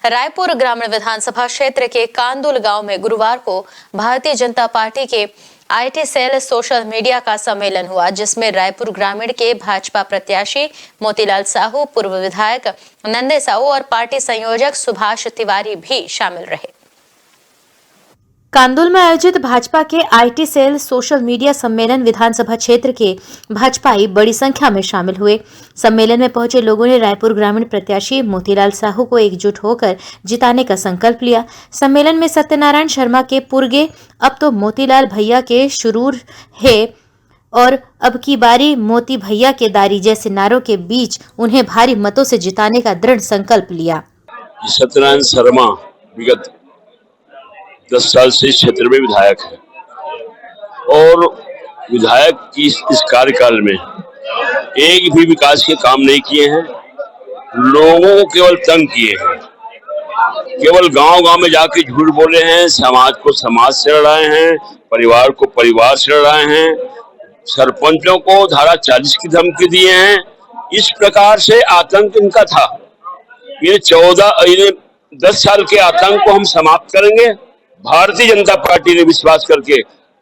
रायपुर ग्रामीण विधानसभा क्षेत्र के कांदुल गांव में गुरुवार को भारतीय जनता पार्टी के आईटी सेल सोशल मीडिया का सम्मेलन हुआ, जिसमें रायपुर ग्रामीण के भाजपा प्रत्याशी मोतीलाल साहू, पूर्व विधायक नंदे साहू और पार्टी संयोजक सुभाष तिवारी भी शामिल रहे। कांदुल में आयोजित भाजपा के आईटी सेल सोशल मीडिया सम्मेलन विधानसभा क्षेत्र के भाजपाई बड़ी संख्या में शामिल हुए। सम्मेलन में पहुंचे लोगों ने रायपुर ग्रामीण प्रत्याशी मोतीलाल साहू को एकजुट होकर जिताने का संकल्प लिया। सम्मेलन में सत्यनारायण शर्मा के पुरगे अब तो मोतीलाल भैया के शुरूर है और अब की बारी मोती भैया के दारी जैसे नारों के बीच उन्हें भारी मतों से जिताने का दृढ़ संकल्प लिया। सत्यनारायण शर्मा विगत 10 साल से इस क्षेत्र में विधायक है और विधायक की इस कार्यकाल में एक भी विकास के काम नहीं किए हैं। लोगों को केवल तंग किए हैं, केवल गांव-गांव में जाके झूठ बोले हैं, समाज को समाज से लड़ाए हैं, परिवार को परिवार से लड़ाए हैं, सरपंचों को धारा 40 की धमकी दिए हैं। इस प्रकार से आतंक इनका था। ये 10 साल के आतंक को हम समाप्त करेंगे। भारतीय जनता पार्टी ने विश्वास करके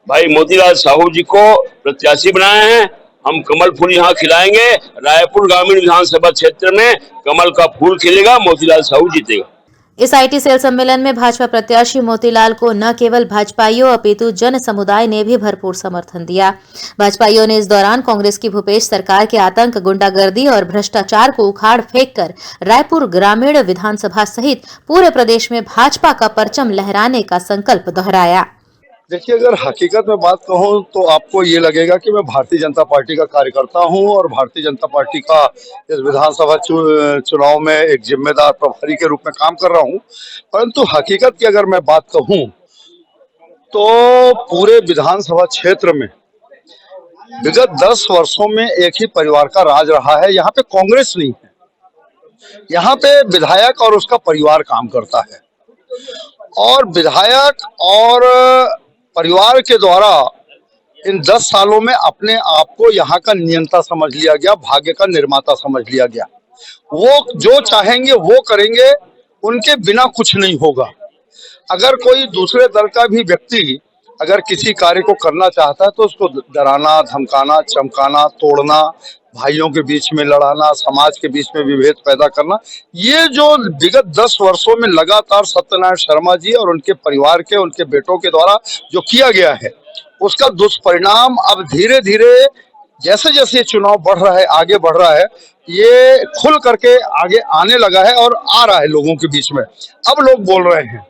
भाई मोतीलाल साहू जी को प्रत्याशी बनाए हैं। हम कमल फूल यहाँ खिलाएंगे। रायपुर ग्रामीण विधानसभा क्षेत्र में कमल का फूल खिलेगा, मोतीलाल साहू जीतेगा। इस आईटी सेल सम्मेलन में भाजपा प्रत्याशी मोतीलाल को न केवल भाजपाइयों अपितु जन समुदाय ने भी भरपूर समर्थन दिया। भाजपाइयों ने इस दौरान कांग्रेस की भूपेश सरकार के आतंक, गुंडागर्दी और भ्रष्टाचार को उखाड़ फेंककर रायपुर ग्रामीण विधानसभा सहित पूरे प्रदेश में भाजपा का परचम लहराने का संकल्प दोहराया। देखिए, अगर हकीकत में बात कहूं तो आपको ये लगेगा कि मैं भारतीय जनता पार्टी का कार्यकर्ता हूं और भारतीय जनता पार्टी का इस विधानसभा चुनाव में एक जिम्मेदार प्रभारी के रूप में काम कर रहा हूं। परंतु हकीकत की अगर मैं बात कहूं तो पूरे विधानसभा क्षेत्र में विगत 10 वर्षों में एक ही परिवार का राज रहा है। यहाँ पे कांग्रेस नहीं है, यहाँ पे विधायक और उसका परिवार काम करता है और विधायक और परिवार के द्वारा इन 10 सालों में अपने आप को यहाँ का नियंता समझ लिया गया, भाग्य का निर्माता समझ लिया गया। वो जो चाहेंगे वो करेंगे, उनके बिना कुछ नहीं होगा। अगर कोई दूसरे दल का भी व्यक्ति अगर किसी कार्य को करना चाहता है तो उसको डराना, धमकाना, चमकाना, तोड़ना, भाइयों के बीच में लड़ाना, समाज के बीच में विभेद पैदा करना, ये जो विगत 10 वर्षों में लगातार सत्यनारायण शर्मा जी और उनके परिवार के, उनके बेटों के द्वारा जो किया गया है, उसका दुष्परिणाम अब धीरे धीरे जैसे जैसे ये चुनाव बढ़ रहा है, आगे बढ़ रहा है, ये खुल करके आगे आने लगा है और आ रहा है लोगों के बीच में। अब लोग बोल रहे हैं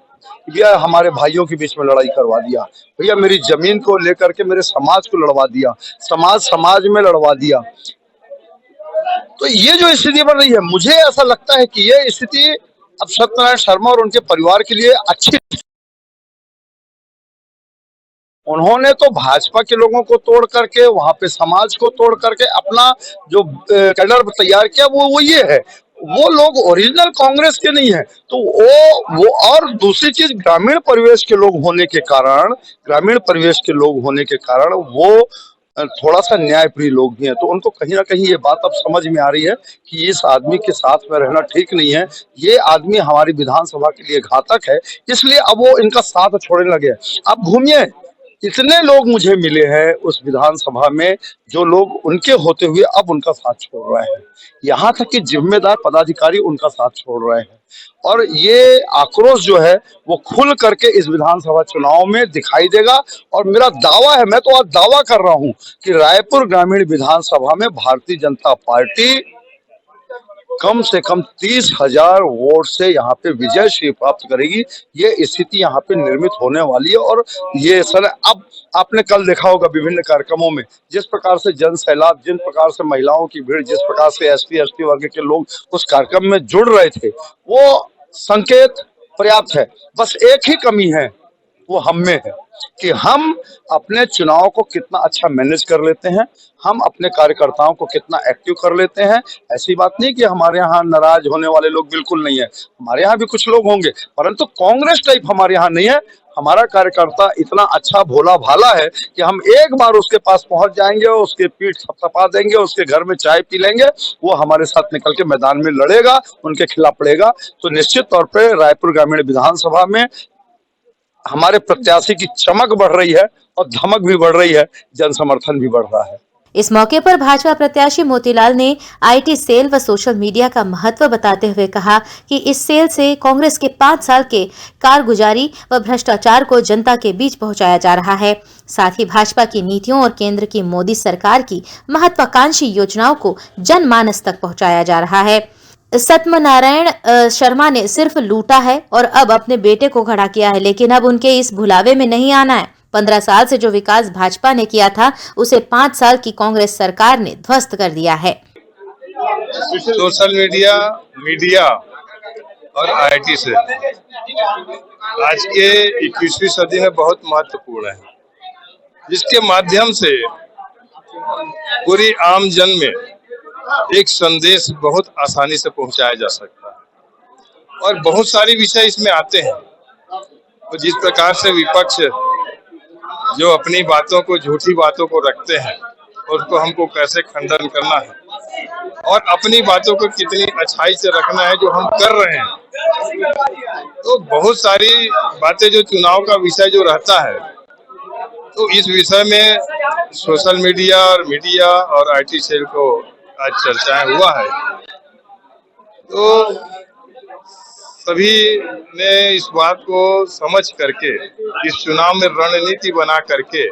भैया हमारे भाइयों के बीच में लड़ाई करवा दिया, भैया मेरी जमीन को लेकर के मेरे समाज को लड़वा दिया, समाज में लड़वा दिया। तो ये जो स्थिति बन रही है, मुझे ऐसा लगता है कि ये स्थिति अब सत्यनारायण शर्मा और उनके परिवार के लिए अच्छी। उन्होंने तो भाजपा के लोगों को तोड़ करके, वहां पे समाज को तोड़ करके अपना जो कैडर तैयार किया वो ये है। वो लोग ओरिजिनल कांग्रेस के नहीं है। तो वो और दूसरी चीज ग्रामीण परिवेश के लोग होने के कारण वो थोड़ा सा न्यायप्रिय लोग भी हैं। तो उनको कहीं ना कहीं ये बात अब समझ में आ रही है कि इस आदमी के साथ में रहना ठीक नहीं है, ये आदमी हमारी विधानसभा के लिए घातक है, इसलिए अब वो इनका साथ छोड़ने लगे। अब घूमिए, इतने लोग मुझे मिले हैं उस विधानसभा में जो लोग उनके होते हुए अब उनका साथ छोड़ रहे हैं, यहाँ तक कि जिम्मेदार पदाधिकारी उनका साथ छोड़ रहे हैं। और ये आक्रोश जो है वो खुल करके इस विधानसभा चुनाव में दिखाई देगा। और मेरा दावा है, मैं तो आज दावा कर रहा हूं कि रायपुर ग्रामीण विधानसभा में भारतीय जनता पार्टी कम से कम 30,000 वोट से यहाँ पे विजय श्री प्राप्त करेगी। ये स्थिति यहाँ पे निर्मित होने वाली है। और ये सर, अब आपने कल देखा होगा विभिन्न कार्यक्रमों में जिस प्रकार से जन सैलाब, जिन प्रकार से महिलाओं की भीड़, जिस प्रकार से एसटी एसटी वर्ग के लोग उस कार्यक्रम में जुड़ रहे थे, वो संकेत पर्याप्त है। बस एक ही कमी है वो हम में है कि हम अपने चुनाव को कितना अच्छा मैनेज कर लेते हैं, हम अपने कार्यकर्ताओं को कितना एक्टिव कर लेते हैं। ऐसी बात नहीं कि हमारे यहाँ नाराज होने वाले लोग बिल्कुल नहीं है, हमारे यहाँ भी कुछ लोग होंगे, परंतु कांग्रेस टाइप हमारे यहाँ नहीं है। हमारा कार्यकर्ता इतना अच्छा भोला भाला है कि हम एक बार उसके पास पहुंच जाएंगे, उसके पीठ थपथपा देंगे, उसके घर में चाय पी लेंगे, वो हमारे साथ निकल के मैदान में लड़ेगा, उनके खिलाफ लड़ेगा। तो निश्चित तौर पे रायपुर ग्रामीण विधानसभा में हमारे प्रत्याशी की चमक बढ़ रही है और धमक भी बढ़ रही है, जन समर्थन भी बढ़ रहा है। इस मौके पर भाजपा प्रत्याशी मोतीलाल ने आईटी सेल व सोशल मीडिया का महत्व बताते हुए कहा कि इस सेल से कांग्रेस के 5 साल के कारगुजारी व भ्रष्टाचार को जनता के बीच पहुंचाया जा रहा है। साथ ही भाजपा की नीतियों और केंद्र की मोदी सरकार की महत्वाकांक्षी योजनाओं को जनमानस तक पहुंचाया जा रहा है। सत्यनारायण शर्मा ने सिर्फ लूटा है और अब अपने बेटे को खड़ा किया है, लेकिन अब उनके इस भुलावे में नहीं आना है। 15 साल से जो विकास भाजपा ने किया था उसे 5 साल की कांग्रेस सरकार ने ध्वस्त कर दिया है। सोशल मीडिया और आईटी से आज के 21वीं सदी में बहुत महत्वपूर्ण है, जिसके माध्यम से पूरी आम जन में एक संदेश बहुत आसानी से पहुंचाया जा सकता है और बहुत सारे विषय इसमें आते हैं। तो जिस प्रकार से विपक्ष जो अपनी बातों को, झूठी बातों को रखते हैं, उसको हमको कैसे खंडन करना है और अपनी बातों को कितनी अच्छाई से रखना है जो हम कर रहे हैं। तो बहुत सारी बातें जो चुनाव का विषय जो रहता है, तो इस विषय में सोशल मीडिया और आईटी सेल को आज चर्चाएं हुआ है। तो सभी ने इस बात को समझ करके इस चुनाव में रणनीति बना करके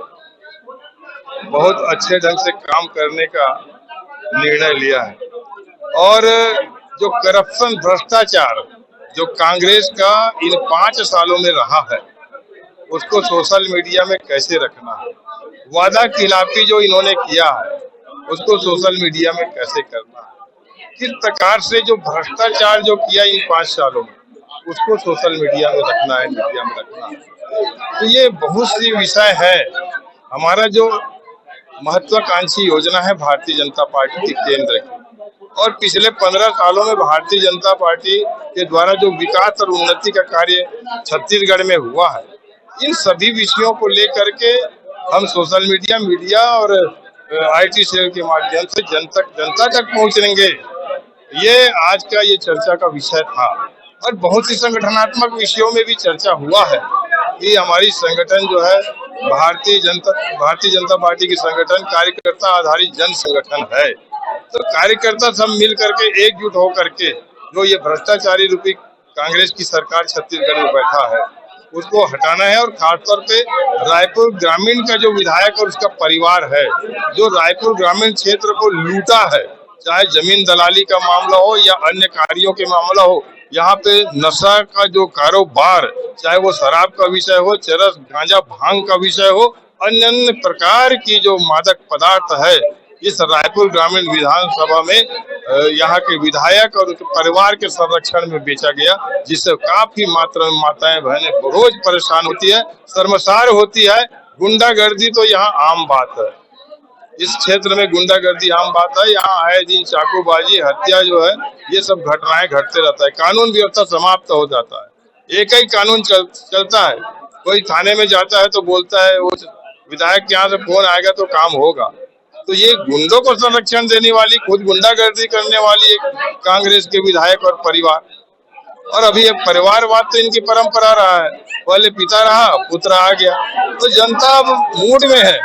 बहुत अच्छे ढंग से काम करने का निर्णय लिया है और जो करप्शन, भ्रष्टाचार जो कांग्रेस का इन 5 सालों में रहा है, उसको सोशल मीडिया में कैसे रखना है, वादा खिलाफी जो इन्होंने किया है उसको सोशल मीडिया में कैसे करना है, किस प्रकार से जो भ्रष्टाचार जो किया इन 5 सालों में उसको सोशल मीडिया में रखना है, मीडिया में रखना है। तो ये बहुत सी विषय है। हमारा जो महत्वाकांक्षी योजना है भारतीय जनता पार्टी की केंद्र की, और पिछले 15 सालों में भारतीय जनता पार्टी के द्वारा जो विकास और उन्नति का कार्य छत्तीसगढ़ में हुआ है, इन सभी विषयों को लेकर के हम सोशल मीडिया और आईटी सेल के माध्यम से जनता तक पहुंचेंगे। ये आज का ये चर्चा का विषय था और बहुत सी संगठनात्मक विषयों में भी चर्चा हुआ है कि हमारी संगठन जो है भारतीय जनता पार्टी की संगठन कार्यकर्ता आधारित जन संगठन है। तो कार्यकर्ता सब मिल करके एकजुट होकर के जो ये भ्रष्टाचारी रूपी कांग्रेस की सरकार छत्तीसगढ़ में बैठा है उसको हटाना है। और खासतौर पे रायपुर ग्रामीण का जो विधायक और उसका परिवार है, जो रायपुर ग्रामीण क्षेत्र को लूटा है, चाहे जमीन दलाली का मामला हो या अन्य कार्यों के मामला हो, यहाँ पे नशा का जो कारोबार, चाहे वो शराब का विषय हो, चरस, गांजा, भांग का विषय हो, अन्य प्रकार की जो मादक पदार्थ है, इस रायपुर ग्रामीण विधानसभा में यहाँ के विधायक और उनके परिवार के संरक्षण में बेचा गया, जिससे काफी मात्रा में माताएं बहनें रोज परेशान होती है, शर्मसार होती है। गुंडागर्दी तो यहाँ आम बात है, इस क्षेत्र में गुंडागर्दी आम बात है। यहाँ आए दिन चाकूबाजी, हत्या जो है, ये सब घटनाएं घटते रहता है। कानून व्यवस्था समाप्त हो जाता है, एक ही कानून चलता है। कोई थाने में जाता है तो बोलता है वो विधायक के यहाँ से फोन आएगा तो काम होगा। तो ये गुंडों को संरक्षण देने वाली, खुद गुंडागर्दी करने वाली एक कांग्रेस के विधायक और परिवार, और अभी ये परिवारवाद तो इनकी परंपरा रहा है, पहले पिता रहा, पुत्र आ गया। तो जनता अब मूड में है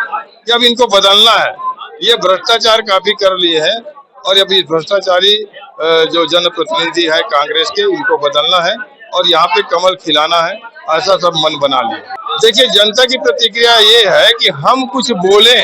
कि अब इनको बदलना है। ये भ्रष्टाचार काफी कर लिए हैं और अभी भ्रष्टाचारी जो जनप्रतिनिधि है कांग्रेस के, इनको बदलना है और यहाँ पे कमल खिलाना है, ऐसा सब मन बना लिया। देखिए, जनता की प्रतिक्रिया ये है कि हम कुछ बोले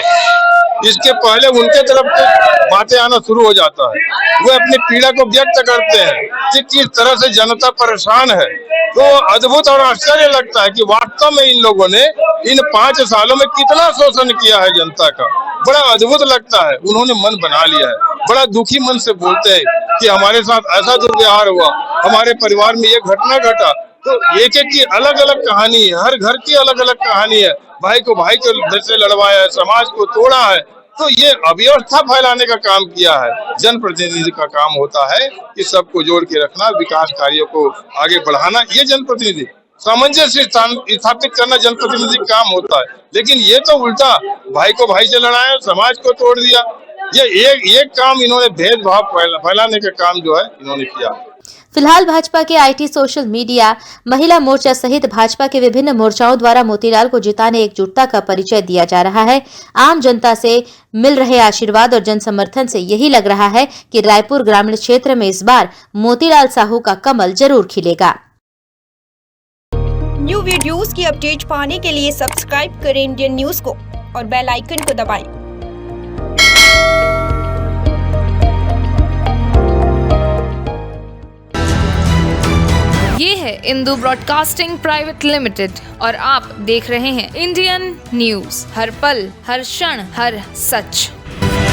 इसके पहले उनके तरफ से बातें आना शुरू हो जाता है। वो अपनी पीड़ा को व्यक्त करते हैं कि किस तरह से जनता परेशान है। तो अद्भुत और आश्चर्य लगता है कि वास्तव में इन लोगों ने इन 5 सालों में कितना शोषण किया है जनता का। बड़ा अद्भुत लगता है, उन्होंने मन बना लिया है। बड़ा दुखी मन से बोलते हैं कि हमारे साथ ऐसा दुर्व्यवहार हुआ, हमारे परिवार में ये घटना घटा, तो एक एक की अलग अलग कहानी है, हर घर की अलग अलग कहानी है। भाई को भाई के घर से लड़वाया है, समाज को तोड़ा है, तो ये अव्यवस्था फैलाने का काम किया है। जनप्रतिनिधि का काम होता है कि सबको जोड़ के रखना, विकास कार्यों को आगे बढ़ाना, ये जनप्रतिनिधि सामंजस्य स्थापित करना जनप्रतिनिधि का काम होता है। लेकिन ये तो उल्टा, भाई को भाई से लड़ाया, समाज को तोड़ दिया। ये एक काम इन्होंने भेदभाव फैलाने का काम जो है इन्होंने किया। फिलहाल भाजपा के आईटी, सोशल मीडिया, महिला मोर्चा सहित भाजपा के विभिन्न मोर्चाओं द्वारा मोतीलाल को जिताने एकजुटता का परिचय दिया जा रहा है। आम जनता से मिल रहे आशीर्वाद और जन समर्थन से यही लग रहा है कि रायपुर ग्रामीण क्षेत्र में इस बार मोतीलाल साहू का कमल जरूर खिलेगा। न्यू वीडियोस की अपडेट पाने के लिए सब्सक्राइब करें इंडियन न्यूज को और बेल आइकन को दबाएं। ये है इंदू ब्रॉडकास्टिंग प्राइवेट लिमिटेड और आप देख रहे हैं इंडियन न्यूज, हर पल, हर क्षण, हर सच।